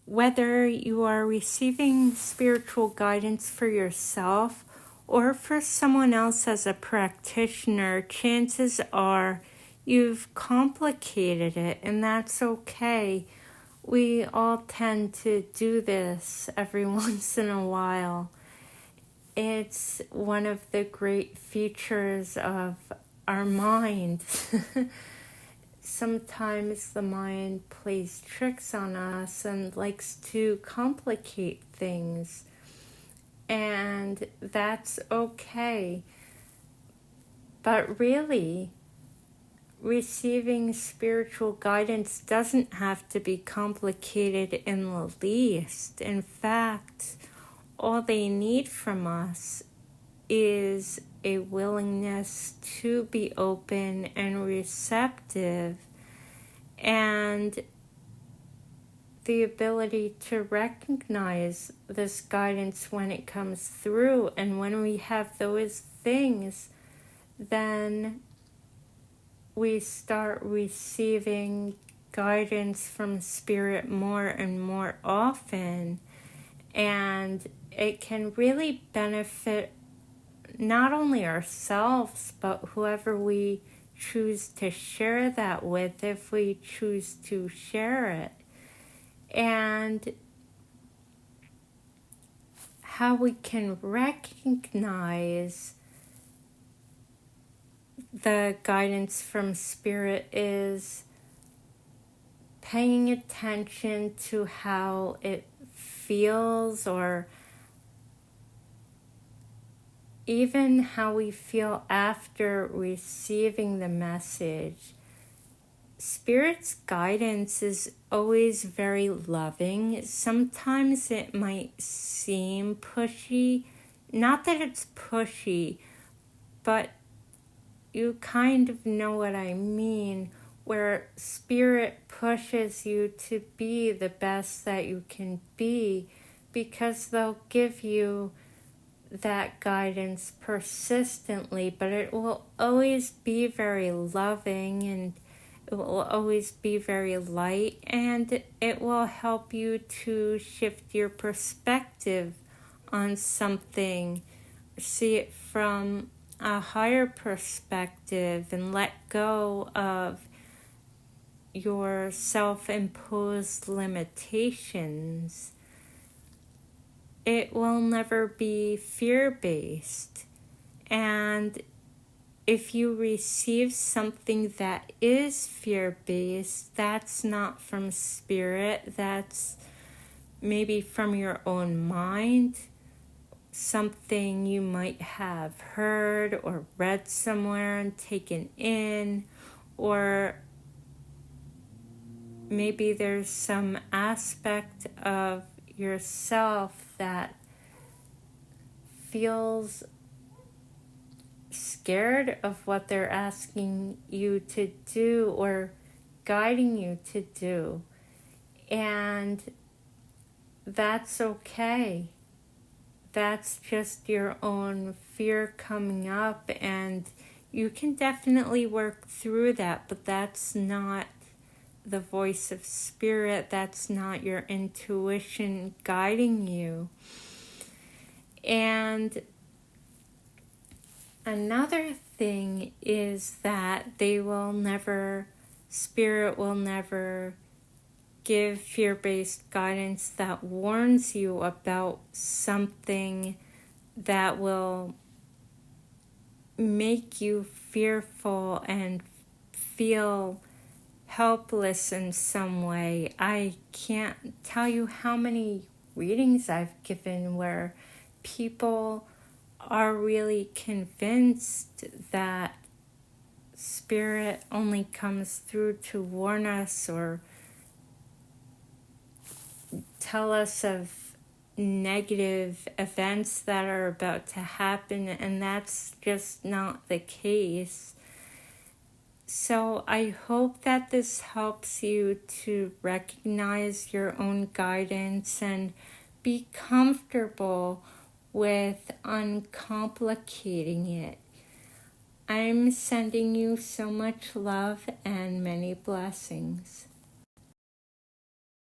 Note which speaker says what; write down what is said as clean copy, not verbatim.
Speaker 1: whether you are receiving spiritual guidance for yourself or for someone else as a practitioner, chances are you've complicated it, and that's okay. We all tend to do this every once in a while. It's one of the great features of our mind. Sometimes the mind plays tricks on us and likes to complicate things, and that's okay. But really, receiving spiritual guidance doesn't have to be complicated in the least. In fact, all they need from us is a willingness to be open and receptive, and the ability to recognize this guidance when it comes through. And when we have those things, then we start receiving guidance from Spirit more and more often, and it can really benefit not only ourselves, but whoever we choose to share that with, if we choose to share it. And how we can recognize the guidance from Spirit is paying attention to how it feels, or even how we feel after receiving the message. Spirit's guidance is always very loving. Sometimes it might seem pushy. Not that it's pushy, but you kind of know what I mean, where Spirit pushes you to be the best that you can be, because they'll give you that guidance persistently, but it will always be very loving, and it will always be very light, and it will help you to shift your perspective on something, see it from a higher perspective, and let go of your self-imposed limitations. It will never be fear-based. And if you receive something that is fear-based, that's not from Spirit, that's maybe from your own mind, something you might have heard or read somewhere and taken in, or maybe there's some aspect of yourself that feels scared of what they're asking you to do or guiding you to do. And that's okay. That's just your own fear coming up, and you can definitely work through that, but that's not the voice of Spirit. That's not your intuition guiding you. And another thing is that Spirit will never give fear-based guidance that warns you about something that will make you fearful and feel helpless in some way. I can't tell you how many readings I've given where people are really convinced that Spirit only comes through to warn us or tell us of negative events that are about to happen, and that's just not the case. So I hope that this helps you to recognize your own guidance and be comfortable with uncomplicating it. I'm sending you so much love and many blessings.